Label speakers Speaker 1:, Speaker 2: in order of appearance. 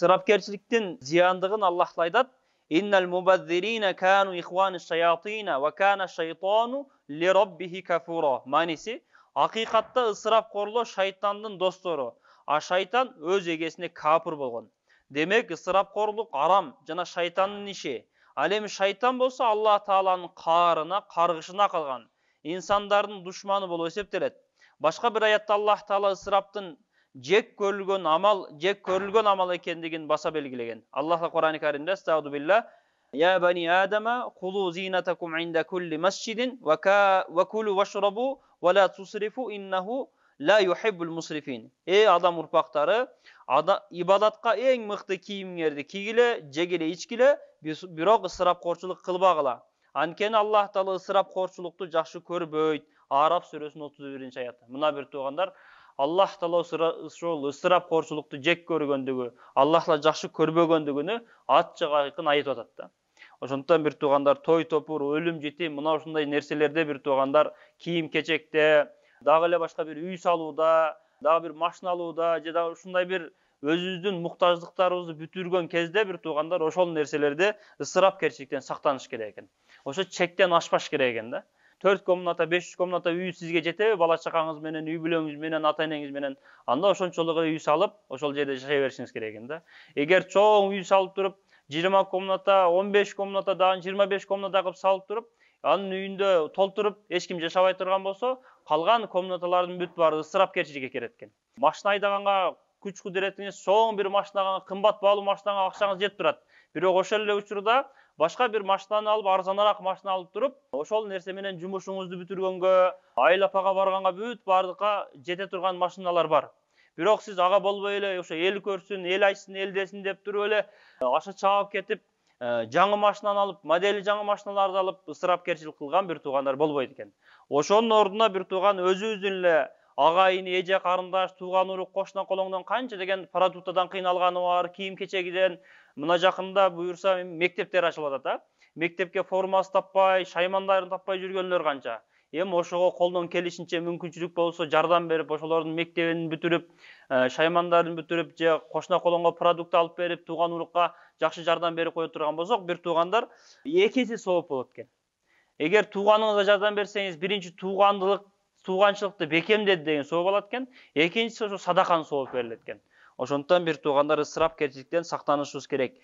Speaker 1: ысырапкерчиликтин зыяндыгын Аллах айтат: «Иннал мубаззирина кану ихвани шаятина ва кана шайтану ли раббихи кафура». Маниси, акыйкатта ысырапкорлор шайтандын достору, а шайтан өз эгесине капыр болгон. Демек, ысырапкорлук арам жана шайтандын иши. Ал эми шайтан болсо Аллах Тааланын каарына, каргышына калган, инсандардын душманы болуп эсептелет. Башка бир аятта Аллах Таала ысыраптын жек көрүлгөн амал экендигин баса белгилеген. Аллах Кур'ан-ы Каримде "Estağdu billah, ya bani Adama kulu zinatakum inda kulli masjidin ve kulu veşrabu ve la tusrifu innehu la yuhibbul musrifin." Ey adam urpaktары, ibadатка эң мыкты кийимиңерди кийгиле, жегиле, ичкиле, бирок ысырапкорчулук кылбагыла. Анткени Аллах Таала ысырапкорчулукту жакшы көрбөйт. Араб сүрөсүнүн 31 аятта. Мына бир туугандар, Аллах Таала ушул ысырапкорчулукту жек көргөндүгү, Аллахла жакшы көрбөгөндүгүнү ачык айкын айтып атат да. Ошондон бир туугандар, той топур, өлүм жетим, мына ушундай нерселерде бир туугандар кийим-кечекте, дагы эле башка бир үй салууда, дагы бир машина алууда, же дагы ушундай бир өзүбүздүн муктаждыктарыбызды бүтүргөн кезде бир туугандар ошол нерселерде ысырапкерчиликтен сактаныш керек экен. Ошо чектен ашпаш керек экен да. 4 комната, 5 комната үй сизге жетеби, бала чакаңыз менен, үй бүлөңүз менен, ата-энеңиз менен, анда ошончолук үй салып, ошол жерде жашай беришиңиз керек экен да. Эгер чоң үй салып туруп, 20 комната, 15 комната, дагы 25 комната кылып салып туруп, анын үйүндө толтуруп, эч ким жашабай турган болсо, калган комнаталардын бүт баары ысырапкерчиликке кирет экен. Машина айдаганга күч кудуретиңиз, чоң бир машинага, кымбат баалуу машинага акчаңыз жетип турат. Бирок ошол эле учурда башка бир машинаны алып, арзаныраак машина алып туруп, ошол нерсе менен жумушуңузду бүтүргөнгө, айыл апага барганга бүт бардыкка жете турган машиналар бар. Бирок сиз ага болбой эле, ошо эл көрсүн, эл айтсын, эл десин деп туруп эле аша чаап кетип, жаңы машинаны алып, модели жаңы машиналарды алып, ысырапкерчилик кылган бир туугандар болбойт экен. Ошонун ордуна бир тууган өзүбүздүн эле агайын, эже, карындаш, тууган урук, кошуна колоңдон канча деген продуктадан кыйналганы бар, кийим-кечегиден. Мына жакында буюрса мектептер ачылып атат, мектепке формасы таппай, шаймандарын таппай жүргөнлөр канча. Эми ошого колдон келишинче мүмкүнчүлүк болсо жардам берип, ошолордун мектебин бүтүрүп, шаймандарын бүтүрүп, же кошуна колоңго продукт алып берип, тууган урукка жакшы жардам берип кое турган болсок, бир туугандар экинчи сооп болот экен. Эгер тууганыңызга жардам берсеңиз, биринчи тууганчылыкты бекемдеди деген сооп алат экен, экинчиси ошо садаканын соопу берилет экен. Ошондон бир туугандар ысырапкерчиликтен сактанышыбыз керек.